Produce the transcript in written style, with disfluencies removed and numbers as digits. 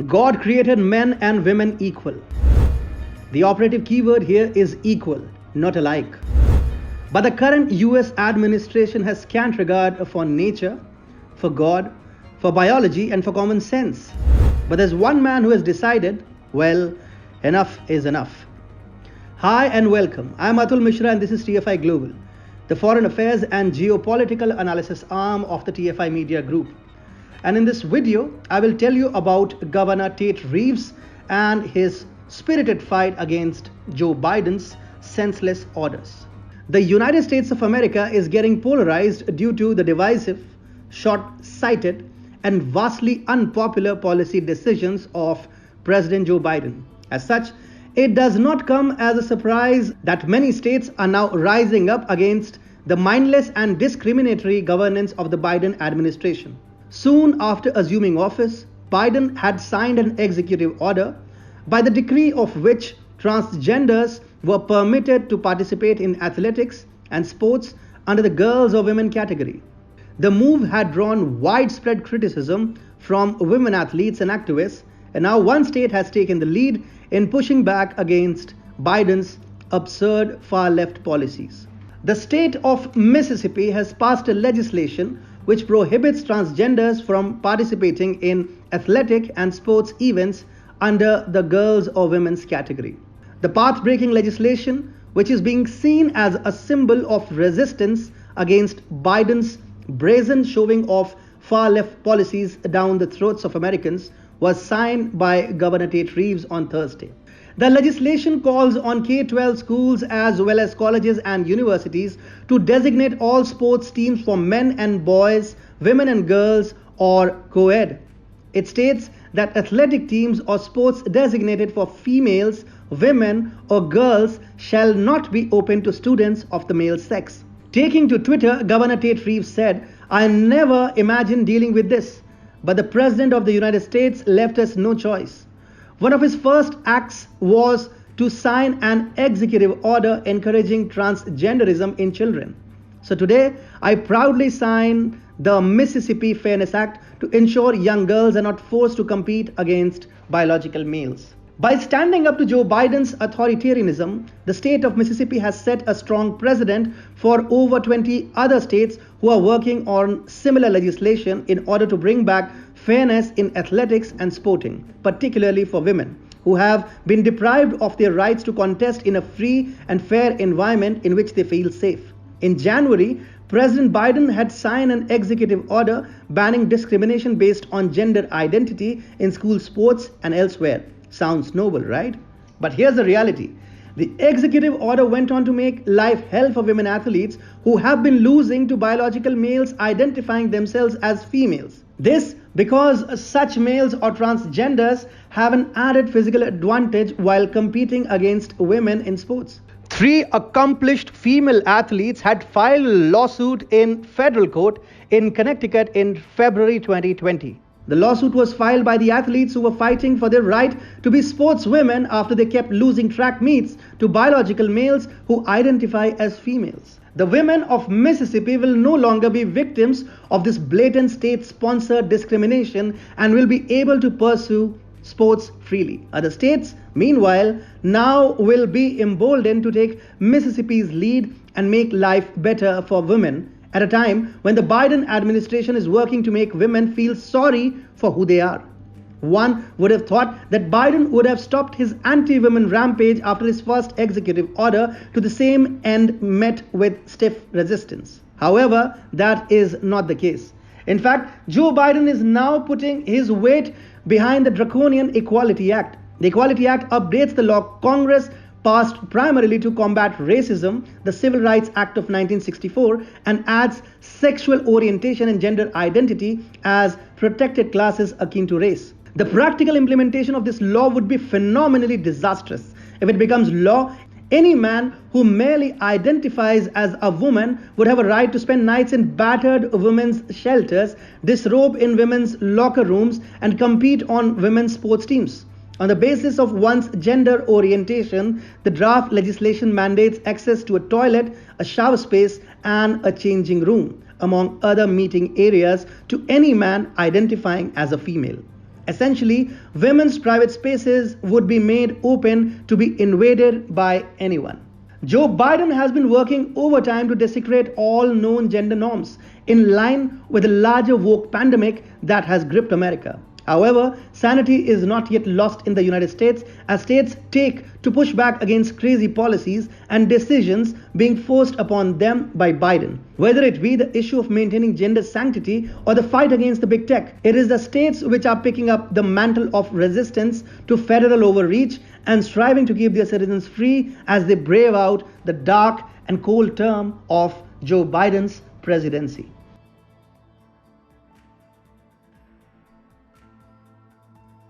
God created men and women equal. The operative keyword here is equal, not alike. But the current US administration has scant regard for nature, for God, for biology, and for common sense. But there's one man who has decided, well, enough is enough. Hi and welcome. I'm Atul Mishra and this is TFI Global, the foreign affairs and geopolitical analysis arm of the TFI Media Group. And in this video, I will tell you about Governor Tate Reeves and his spirited fight against Joe Biden's senseless orders. The United States of America is getting polarized due to the divisive, short-sighted, and vastly unpopular policy decisions of President Joe Biden. As such, it does not come as a surprise that many states are now rising up against the mindless and discriminatory governance of the Biden administration. Soon after assuming office, Biden had signed an executive order by the decree of which transgenders were permitted to participate in athletics and sports under the girls or women category. The move had drawn widespread criticism from women athletes and activists, and now one state has taken the lead in pushing back against Biden's absurd far-left policies. The state of Mississippi has passed a legislation which prohibits transgenders from participating in athletic and sports events under the girls or women's category. The path-breaking legislation, which is being seen as a symbol of resistance against Biden's brazen shoving of far-left policies down the throats of Americans, was signed by Governor Tate Reeves on Thursday. The legislation calls on K-12 schools as well as colleges and universities to designate all sports teams for men and boys, women and girls, or co-ed. It states that athletic teams or sports designated for females, women, or girls shall not be open to students of the male sex. Taking to Twitter, Governor Tate Reeves said, "I never imagined dealing with this, but the President of the United States left us no choice. One of his first acts was to sign an executive order encouraging transgenderism in children. So today, I proudly sign the Mississippi Fairness Act to ensure young girls are not forced to compete against biological males." By standing up to Joe Biden's authoritarianism, the state of Mississippi has set a strong precedent for over 20 other states who are working on similar legislation in order to bring back fairness in athletics and sporting, particularly for women, who have been deprived of their rights to contest in a free and fair environment in which they feel safe. In January, President Biden had signed an executive order banning discrimination based on gender identity in school sports and elsewhere. Sounds noble, right? But here's the reality. The executive order went on to make life hell for women athletes who have been losing to biological males identifying themselves as females. This because such males or transgenders have an added physical advantage while competing against women in sports. 3 accomplished female athletes had filed a lawsuit in federal court in Connecticut in February 2020. The lawsuit was filed by the athletes who were fighting for their right to be sportswomen after they kept losing track meets to biological males who identify as females. The women of Mississippi will no longer be victims of this blatant state-sponsored discrimination and will be able to pursue sports freely. Other states, meanwhile, now will be emboldened to take Mississippi's lead and make life better for women at a time when the Biden administration is working to make women feel sorry for who they are. One would have thought that Biden would have stopped his anti-women rampage after his first executive order to the same end met with stiff resistance. However, that is not the case. In fact, Joe Biden is now putting his weight behind the draconian Equality Act. The Equality Act updates the law Congress passed primarily to combat racism, the Civil Rights Act of 1964, and adds sexual orientation and gender identity as protected classes akin to race. The practical implementation of this law would be phenomenally disastrous. If it becomes law, any man who merely identifies as a woman would have a right to spend nights in battered women's shelters, disrobe in women's locker rooms, and compete on women's sports teams. On the basis of one's gender orientation, the draft legislation mandates access to a toilet, a shower space, and a changing room, among other meeting areas, to any man identifying as a female. Essentially, women's private spaces would be made open to be invaded by anyone. Joe Biden has been working overtime to desecrate all known gender norms in line with the larger woke pandemic that has gripped America. However, sanity is not yet lost in the United States as states take to push back against crazy policies and decisions being forced upon them by Biden. Whether it be the issue of maintaining gender sanctity or the fight against the big tech, it is the states which are picking up the mantle of resistance to federal overreach and striving to keep their citizens free as they brave out the dark and cold term of Joe Biden's presidency.